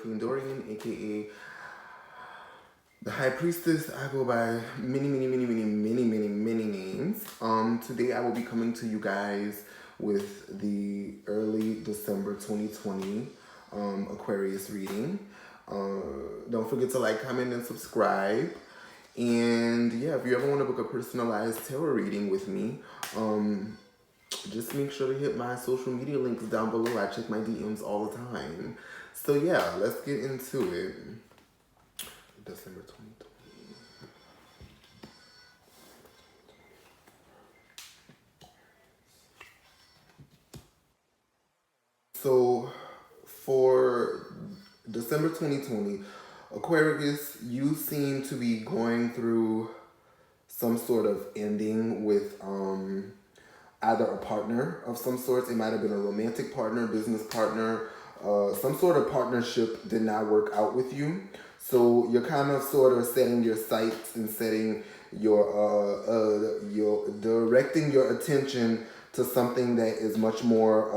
Dorian, aka the High Priestess. I go by many names. Today I will be coming to you guys with the early December 2020 Aquarius reading. Don't forget to like, comment, and subscribe. And yeah, if you ever want to book a personalized tarot reading with me, just make sure to hit my social media links down below. I check my DMs all the time. So yeah, let's get into it. December 2020. So for December 2020, Aquarius, you seem to be going through some sort of ending with either a partner of some sorts. It might have been a romantic partner, business partner, some sort of partnership did not work out with you. So you're kind of sort of setting your sights and setting your directing your attention to something that is much more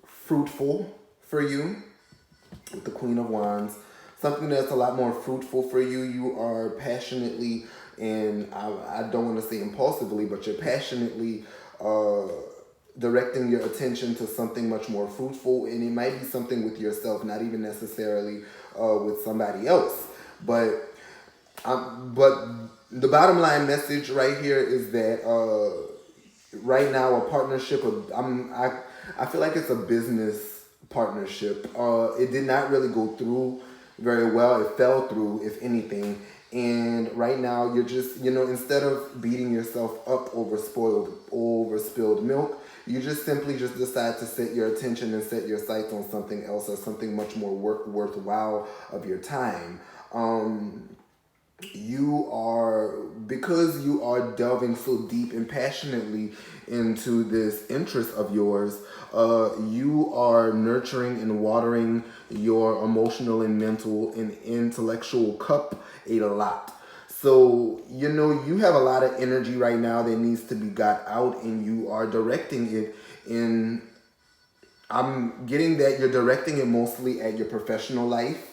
fruitful for you, with the Queen of Wands. Something that's a lot more fruitful for you. You are passionately, and I don't want to say impulsively, but you're passionately directing your attention to something much more fruitful. And it might be something with yourself, not even necessarily with somebody else. But the bottom line message right here is that right now a partnership, I feel like it's a business partnership. It did not really go through very well. It fell through, if anything. And right now you're just, instead of beating yourself up over spilled milk, you just simply just decide to set your attention and set your sights on something else, or something much more worthwhile of your time. Because you are delving so deep and passionately into this interest of yours, you are nurturing and watering your emotional and mental and intellectual cup a lot. So, you have a lot of energy right now that needs to be got out, and you are directing it in, I'm getting that you're directing it mostly at your professional life.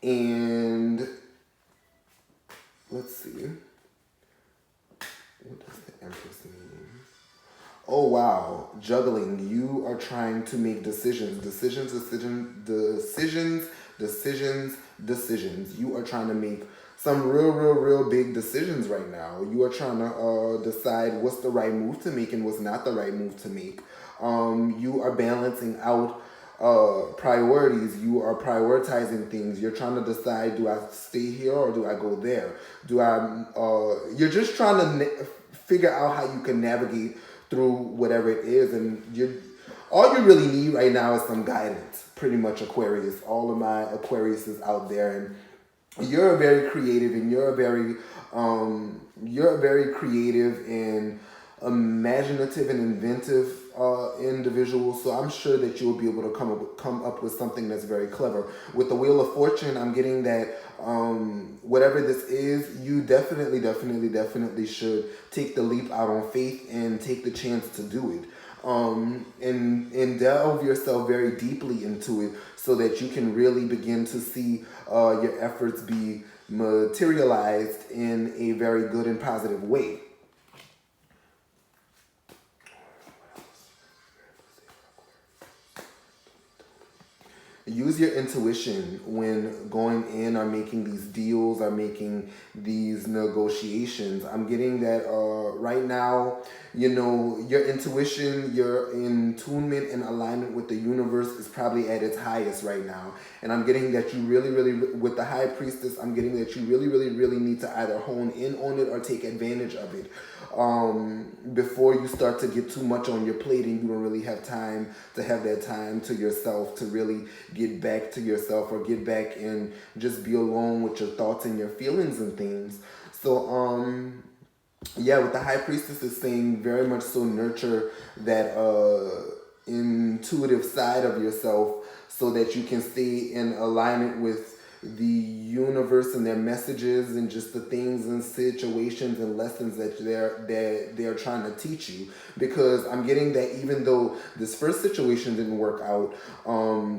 And let's see. What does the Empress mean? Oh wow, juggling. You are trying to make decisions. You are trying to make some real big decisions right now. You are trying to decide what's the right move to make and what's not the right move to make. You are balancing out priorities. You are prioritizing things. You're trying to decide, do I stay here or do I go there? You're just trying to figure out how you can navigate through whatever it is, and all you really need right now is some guidance, pretty much, Aquarius. All of my Aquariuses out there, and you're very creative, and you're a very creative and imaginative and inventive individual. So I'm sure that you will be able to come up with something that's very clever. With the Wheel of Fortune, I'm getting that whatever this is, you definitely should take the leap out on faith and take the chance to do it. And delve yourself very deeply into it, so that you can really begin to see your efforts be materialized in a very good and positive way. Use your intuition when going in or making these deals or making these negotiations. I'm getting that right now, your intuition, your attunement and alignment with the universe is probably at its highest right now. And I'm getting that you really, with the High Priestess, I'm getting that you really need to either hone in on it or take advantage of it. Before you start to get too much on your plate and you don't really have time to have that time to yourself to really get back to yourself, or get back and just be alone with your thoughts and your feelings and things. So yeah, with the High Priestess is saying very much so nurture that intuitive side of yourself, so that you can stay in alignment with the universe and their messages and just the things and situations and lessons that they're trying to teach you. Because I'm getting that even though this first situation didn't work out,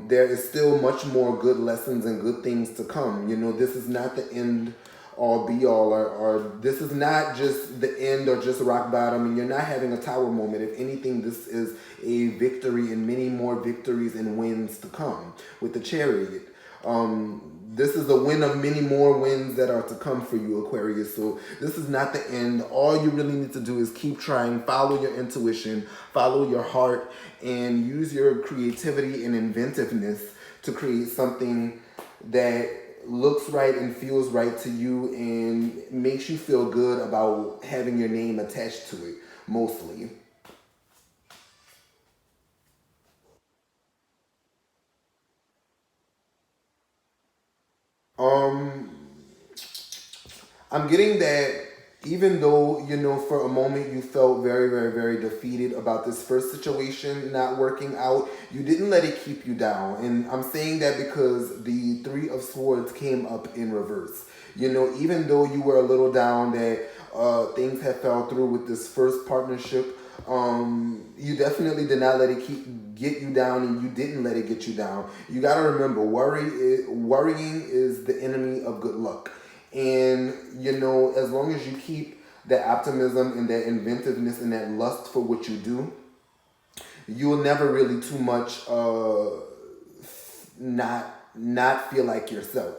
there is still much more good lessons and good things to come. You know, this is not the end all be all, or this is not just the end or just rock bottom, and you're not having a tower moment. If anything, this is a victory and many more victories and wins to come with the Chariot. This is a win of many more wins that are to come for you, Aquarius. So this is not the end. All you really need to do is keep trying, follow your intuition, follow your heart, and use your creativity and inventiveness to create something that looks right and feels right to you and makes you feel good about having your name attached to it, mostly. Um, I'm getting that even though, you know, for a moment you felt very, very, very defeated about this first situation not working out, you didn't let it keep you down. And I'm saying that because the Three of Swords came up in reverse. You know, even though you were a little down that things had fell through with this first partnership, you definitely did not let it get you down, and you didn't let it get you down. You got to remember, worrying is the enemy of good luck. And, you know, as long as you keep that optimism and that inventiveness and that lust for what you do, you'll never really too much not feel like yourself,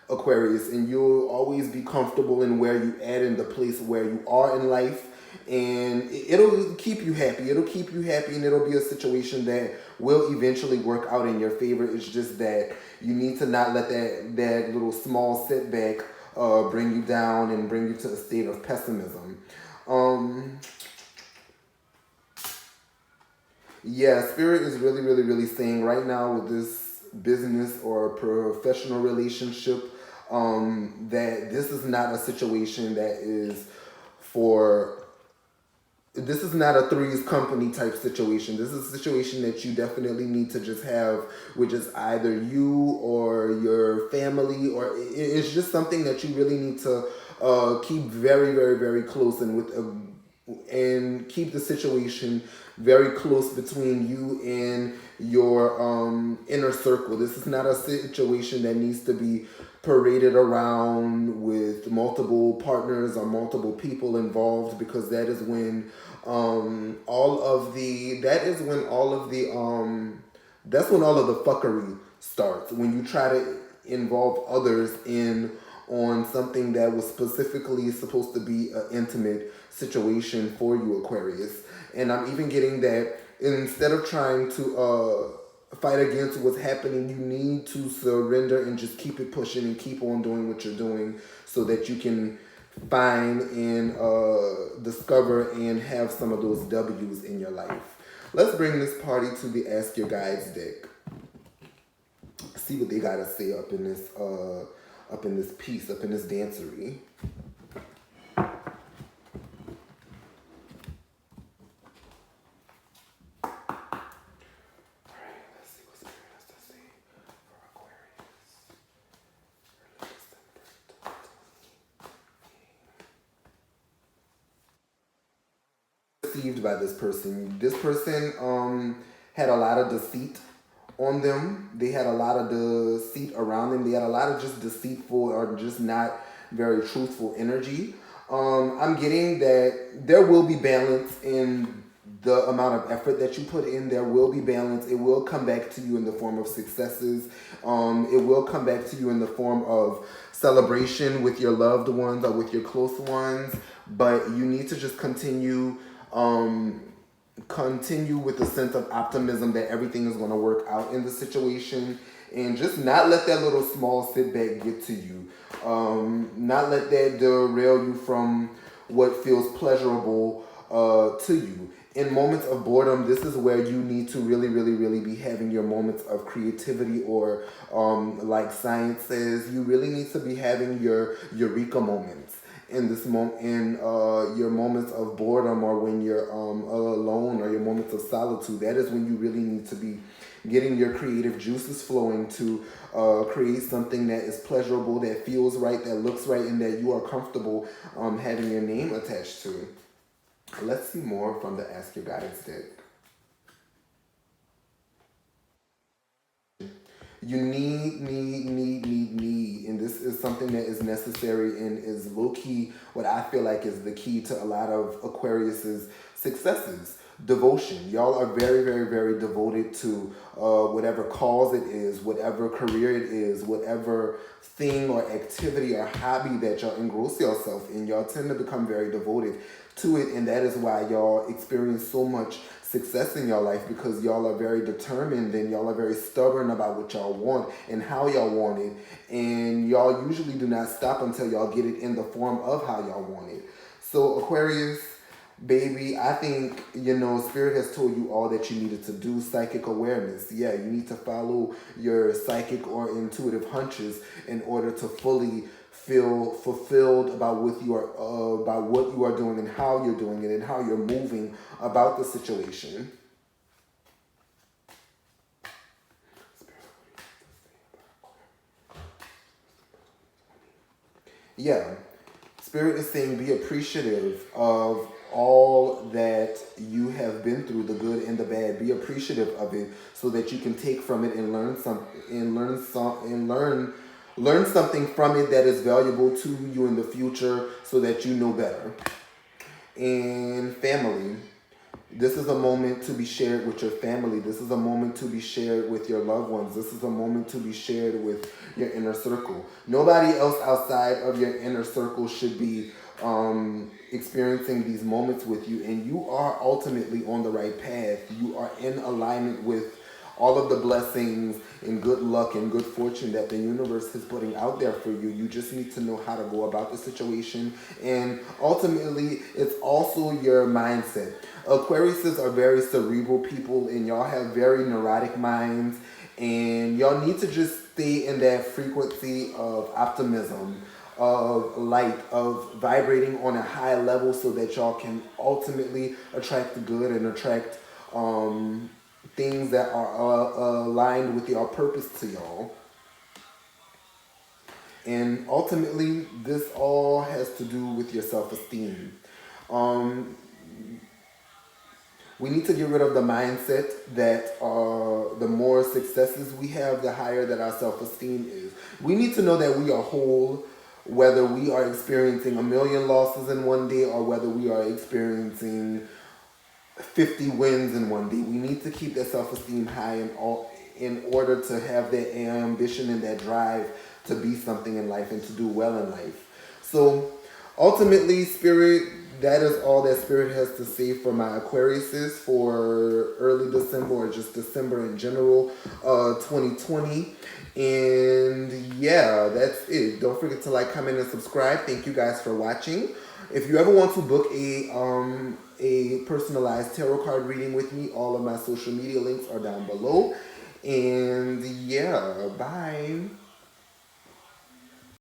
Aquarius. And you'll always be comfortable in where you at, in the place where you are in life. And it'll keep you happy. It'll keep you happy, and it'll be a situation that will eventually work out in your favor. It's just that you need to not let that little small setback bring you down and bring you to a state of pessimism. Um, yeah, Spirit is really, really, really saying right now with this business or professional relationship, that this is not a situation that is for, this is not a Three's Company type situation. This is a situation that you definitely need to just have with just either you or your family, or it's just something that you really need to keep very, very, very close, and and keep the situation very close between you and your inner circle. This is not a situation that needs to be paraded around with multiple partners or multiple people involved, because that is when that's when all of the fuckery starts, when you try to involve others in on something that was specifically supposed to be an intimate situation for you, Aquarius. And I'm even getting that instead of trying to fight against what's happening, you need to surrender and just keep it pushing and keep on doing what you're doing, so that you can find and discover and have some of those W's in your life. Let's bring this party to the Ask Your Guides deck. See what they gotta say up in this piece, up in this dancery. Deceived by this person. This person had a lot of deceit on them. They had a lot of deceit around them. They had a lot of just deceitful or just not very truthful energy. I'm getting that there will be balance in the amount of effort that you put in. There will be balance. It will come back to you in the form of successes. It will come back to you in the form of celebration with your loved ones or with your close ones. But you need to just continue with the sense of optimism that everything is going to work out in the situation, and just not let that little small setback get to you. Not let that derail you from what feels pleasurable to you. In moments of boredom, this is where you need to really, really, really be having your moments of creativity, or like science says, you really need to be having your eureka moments. in this moment, in your moments of boredom, or when you're alone, or your moments of solitude. That is when you really need to be getting your creative juices flowing to create something that is pleasurable, that feels right, that looks right, and that you are comfortable having your name attached to. Let's see more from the Ask Your Guidance deck. You need, and this is something that is necessary and is low-key what I feel like is the key to a lot of Aquarius's successes. Devotion. Y'all are very, very, very devoted to whatever cause it is, whatever career it is, whatever thing or activity or hobby that y'all engross yourself in. Y'all tend to become very devoted to it, and that is why y'all experience so much success in your life, because y'all are very determined and y'all are very stubborn about what y'all want and how y'all want it, and y'all usually do not stop until y'all get it in the form of how y'all want it. So Aquarius, baby, I think, Spirit has told you all that you needed to do. Psychic awareness. Yeah, you need to follow your psychic or intuitive hunches in order to fully feel fulfilled about what you are doing and how you're doing it and how you're moving about the situation. Yeah. Spirit is saying be appreciative of all that you have been through, the good and the bad. Be appreciative of it so that you can take from it and learn something from it that is valuable to you in the future so that you know better. And family. This is a moment to be shared with your family. This is a moment to be shared with your loved ones. This is a moment to be shared with your inner circle. Nobody else outside of your inner circle should be experiencing these moments with you. And you are ultimately on the right path. You are in alignment with all of the blessings and good luck and good fortune that the universe is putting out there for you. You just need to know how to go about the situation. And ultimately, it's also your mindset. Aquariuses are very cerebral people, and y'all have very neurotic minds. And y'all need to just stay in that frequency of optimism, of light, of vibrating on a high level so that y'all can ultimately attract the good and attract things that are aligned with your purpose to y'all. And ultimately, this all has to do with your self-esteem. We need to get rid of the mindset that the more successes we have, the higher that our self-esteem is. We need to know that we are whole, whether we are experiencing a million losses in one day or whether we are experiencing 50 wins in one day. We need to keep that self-esteem high in order to have that ambition and that drive to be something in life and to do well in life. So ultimately, Spirit, that is all that Spirit has to say for my Aquariuses for early December, or just December in general, 2020. And yeah, that's it. Don't forget to like, comment, and subscribe. Thank you guys for watching. If you ever want to book a personalized tarot card reading with me, all of my social media links are down below. And yeah, bye.